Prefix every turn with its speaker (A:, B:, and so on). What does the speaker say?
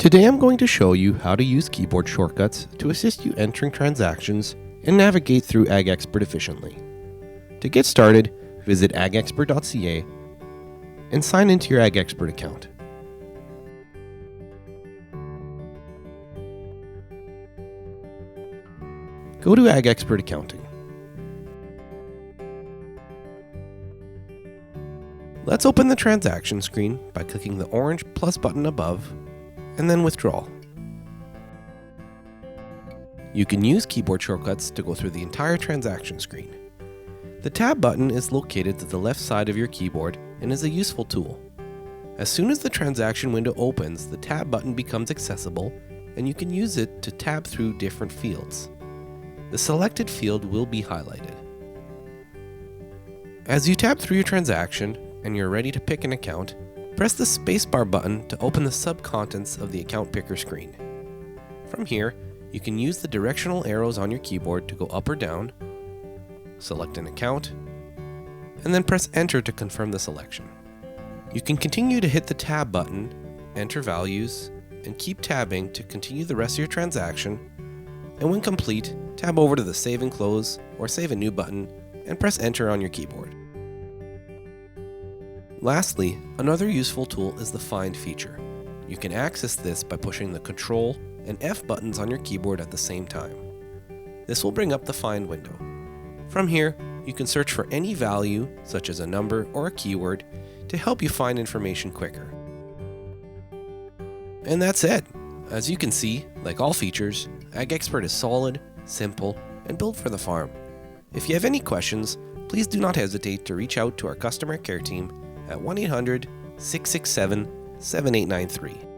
A: Today I'm going to show you how to use keyboard shortcuts to assist you entering transactions and navigate through AgExpert efficiently. To get started, visit agexpert.ca and sign into your AgExpert account. Go to AgExpert Accounting. Let's open the transaction screen by clicking the orange plus button above and then withdraw. You can use keyboard shortcuts to go through the entire transaction screen. The tab button is located to the left side of your keyboard and is a useful tool. As soon as the transaction window opens, the tab button becomes accessible and you can use it to tab through different fields. The selected field will be highlighted. As you tab through your transaction and you're ready to pick an account, press the spacebar button to open the sub-contents of the account picker screen. From here, you can use the directional arrows on your keyboard to go up or down, select an account, and then press enter to confirm the selection. You can continue to hit the tab button, enter values, and keep tabbing to continue the rest of your transaction, and when complete, tab over to the Save and Close or Save a New button and press enter on your keyboard. Lastly, another useful tool is the Find feature. You can access this by pushing the Control and F buttons on your keyboard at the same time. This will bring up the Find window. From here, you can search for any value, such as a number or a keyword, to help you find information quicker. And that's it! As you can see, like all features, AgExpert is solid, simple, and built for the farm. If you have any questions, please do not hesitate to reach out to our customer care team at 1-800-667-7893.